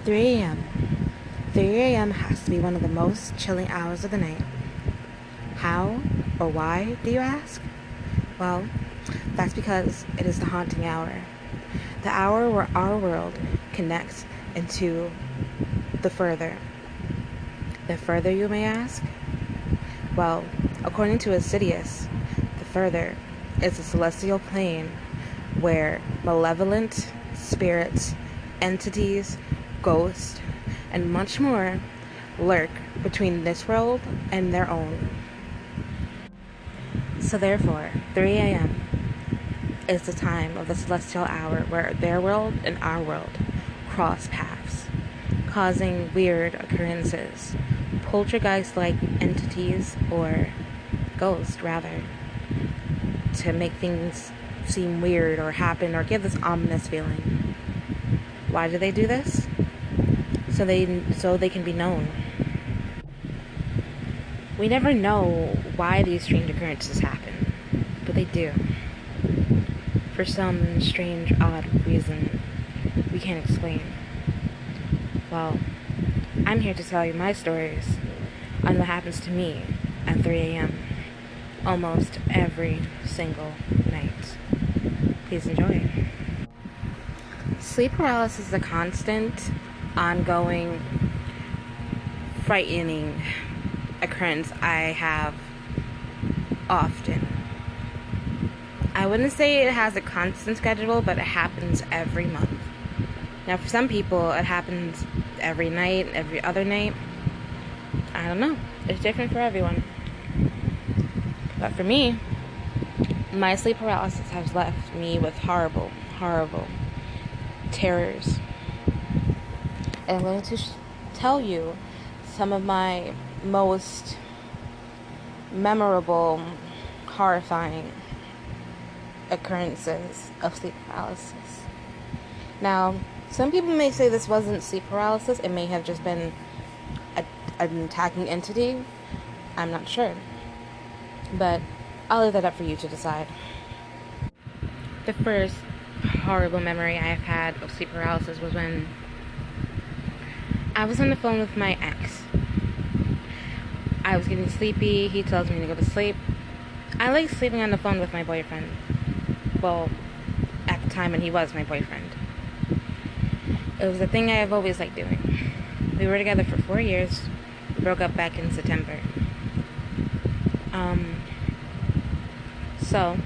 3 a.m. 3 a.m. has to be one of the most chilling hours of the night. How or why, do you ask? Well, that's because it is the haunting hour. The hour where our world connects into the further. The further, you may ask? Well, according to Insidious, the further is a celestial plane where malevolent spirits, entities, ghosts, and much more lurk between this world and their own. So therefore, 3 a.m. is the time of the celestial hour where their world and our world cross paths, causing weird occurrences, poltergeist-like entities, or ghosts rather, to make things seem weird or happen or give this ominous feeling. Why do they do this? So they can be known. We never know why these strange occurrences happen, but they do. For some strange, odd reason we can't explain. Well, I'm here to tell you my stories on what happens to me at 3 a.m. almost every single night. Please enjoy. Sleep paralysis is a constant, ongoing, frightening occurrence I have often. I wouldn't say it has a constant schedule, but it happens every month. Now, for some people, it happens every night, every other night. I don't know. It's different for everyone. But for me, my sleep paralysis has left me with horrible, horrible terrors. And I'm going to tell you some of my most memorable, horrifying occurrences of sleep paralysis. Now, some people may say this wasn't sleep paralysis. It may have just been an attacking entity. I'm not sure. But I'll leave that up for you to decide. The first horrible memory I've had of sleep paralysis was when I was on the phone with my ex. I was getting sleepy. He tells me to go to sleep. I like sleeping on the phone with my boyfriend. Well, at the time when he was my boyfriend. It was a thing I have always liked doing. We were together for 4 years. Broke up back in September. So,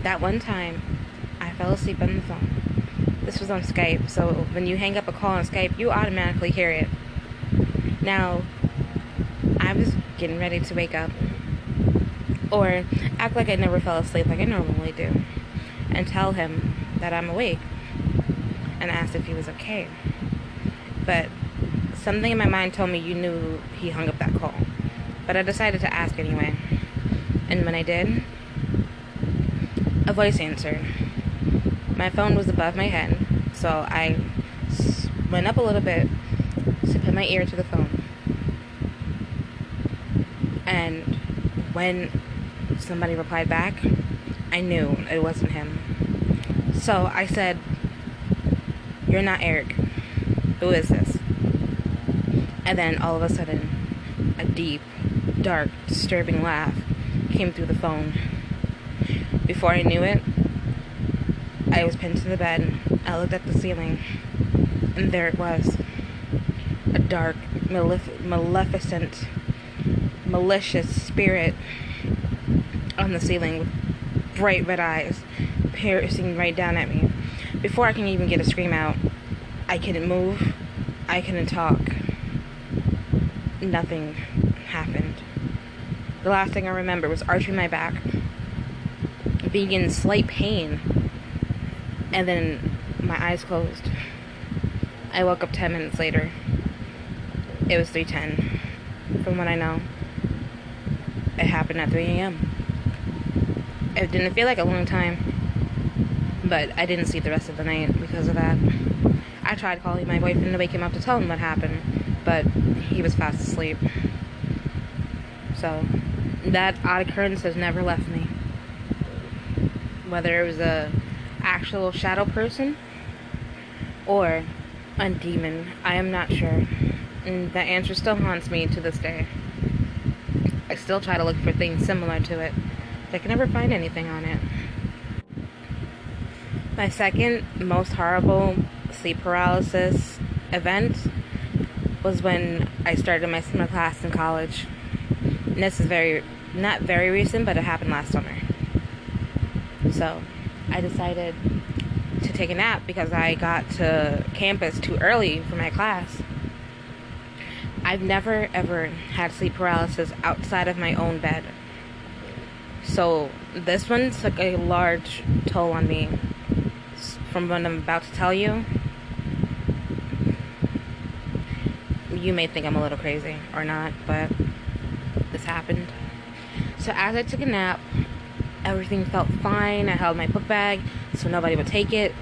that one time, I fell asleep on the phone. This was on Skype, so when you hang up a call on Skype, you automatically hear it. Now, I was getting ready to wake up, or act like I never fell asleep like I normally do, and tell him that I'm awake, and asked if he was okay. But something in my mind told me you knew he hung up that call. But I decided to ask anyway. And when I did, a voice answered. My phone was above my head, so I went up a little bit to put my ear to the phone. And when somebody replied back, I knew it wasn't him. So I said, "You're not Eric. Who is this?" And then all of a sudden, a deep, dark, disturbing laugh came through the phone. Before I knew it, I was pinned to the bed. I looked at the ceiling, and there it was. A dark, maleficent, malicious spirit on the ceiling with bright red eyes piercing right down at me. Before I can even get a scream out, I couldn't move. I couldn't talk. Nothing happened. The last thing I remember was arching my back, being in slight pain, and then my eyes closed. I woke up 10 minutes later. It was 3:10. From what I know, it happened at 3 a.m. It didn't feel like a long time, but I didn't sleep the rest of the night because of that. I tried calling my boyfriend to wake him up to tell him what happened, but he was fast asleep. So, that odd occurrence has never left me. Whether it was a actual shadow person or A demon. I am not sure. And the answer still haunts me to this day. I still try to look for things similar to it. I can never find anything on it. My second most horrible sleep paralysis event was when I started my summer class in college. And this is not very recent, but it happened last summer. So I decided to take a nap because I got to campus too early for my class. I've never ever had sleep paralysis outside of my own bed. So this one took a large toll on me. From what I'm about to tell you, you may think I'm a little crazy or not, but this happened. So as I took a nap, everything felt fine. I held my book bag so nobody would take it.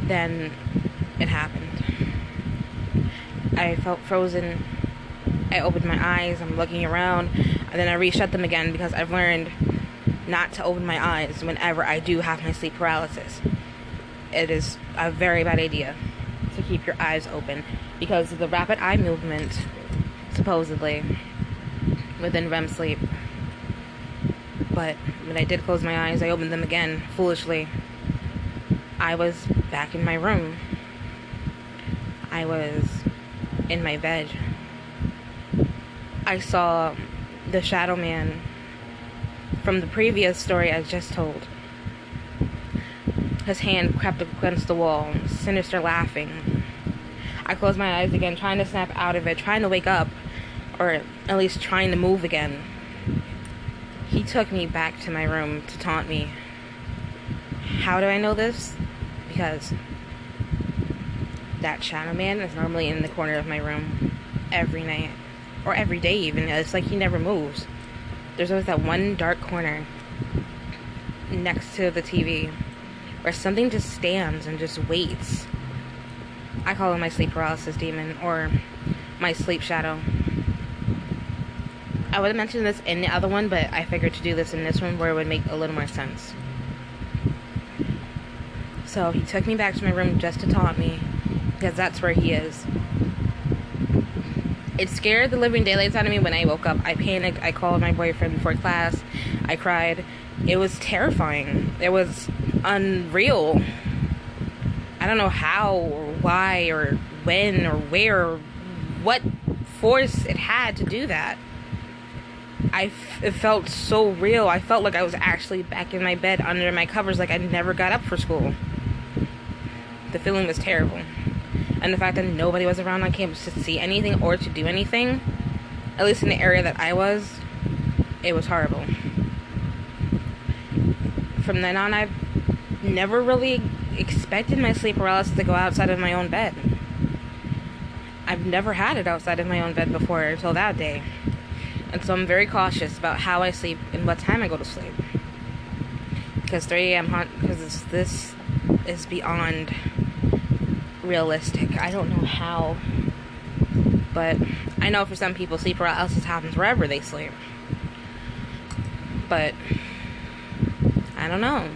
Then it happened. I felt frozen. I opened my eyes. I'm looking around, and then I reshut them again because I've learned not to open my eyes whenever I do have my sleep paralysis. It is a very bad idea to keep your eyes open because of the rapid eye movement, supposedly, within REM sleep. But when I did close my eyes, I opened them again, foolishly. I was back in my room. I was in my bed. I saw the shadow man from the previous story I just told. His hand crept up against the wall, sinister laughing. I closed my eyes again, trying to snap out of it, trying to wake up, or at least trying to move again. He took me back to my room to taunt me. How do I know this? Because that shadow man is normally in the corner of my room every night, or every day even. It's like he never moves. There's always that one dark corner next to the TV where something just stands and just waits. I call him my sleep paralysis demon, or my sleep shadow. I would have mentioned this in the other one, but I figured to do this in this one where it would make a little more sense. So he took me back to my room just to taunt me, because that's where he is. It scared the living daylights out of me when I woke up. I panicked. I called my boyfriend before class. I cried. It was terrifying. It was unreal. I don't know how or why or when or where or what force it had to do that. It felt so real. I felt like I was actually back in my bed under my covers, like I never got up for school. The feeling was terrible. And the fact that nobody was around on campus to see anything or to do anything, at least in the area that I was, it was horrible. From then on, I've never really expected my sleep paralysis to go outside of my own bed. I've never had it outside of my own bed before until that day. And so I'm very cautious about how I sleep and what time I go to sleep. Because 3 a.m. because this is beyond realistic. I don't know how, but I know for some people sleep paralysis happens wherever they sleep. But I don't know.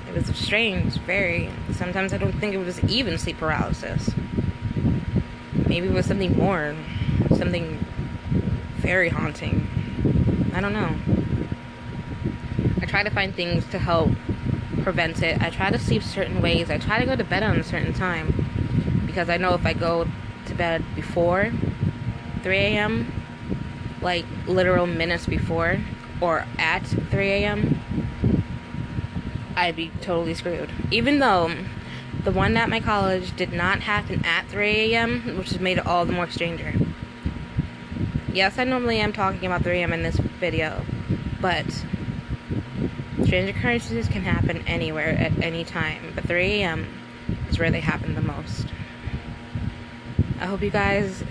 It was strange, very. Sometimes I don't think it was even sleep paralysis. Maybe it was something more, something very haunting. I don't know. I try to find things to help prevent it. I try to sleep certain ways. I try to go to bed on a certain time. Because I know if I go to bed before 3 a.m., like literal minutes before, or at 3 a.m., I'd be totally screwed. Even though the one at my college did not happen at 3 a.m., which has made it all the more stranger. Yes, I normally am talking about 3 a.m. in this video, but strange occurrences can happen anywhere at any time, but 3 a.m. is where they happen the most. I hope you guys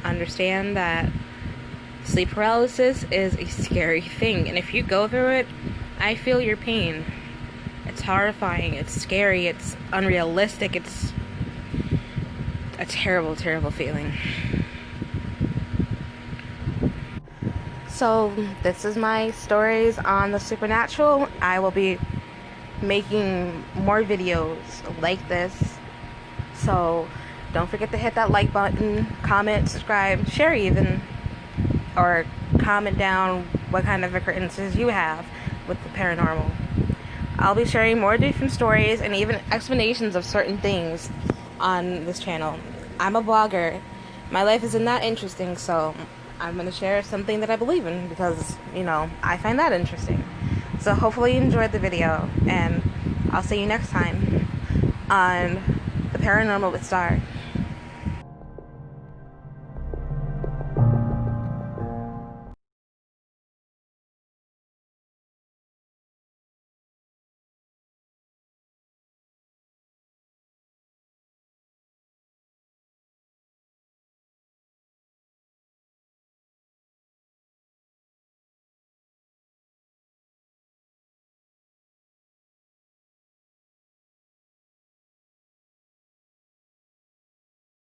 understand that sleep paralysis is a scary thing, and if you go through it, I feel your pain. It's horrifying, it's scary, it's unrealistic, it's a terrible, terrible feeling. So, this is my stories on the supernatural. I will be making more videos like this. So don't forget to hit that like button, comment, subscribe, share even, or comment down what kind of occurrences you have with the paranormal. I'll be sharing more different stories and even explanations of certain things on this channel. I'm a blogger. My life isn't that interesting, so I'm going to share something that I believe in because, you know, I find that interesting. So hopefully you enjoyed the video, and I'll see you next time on The Paranormal with Star.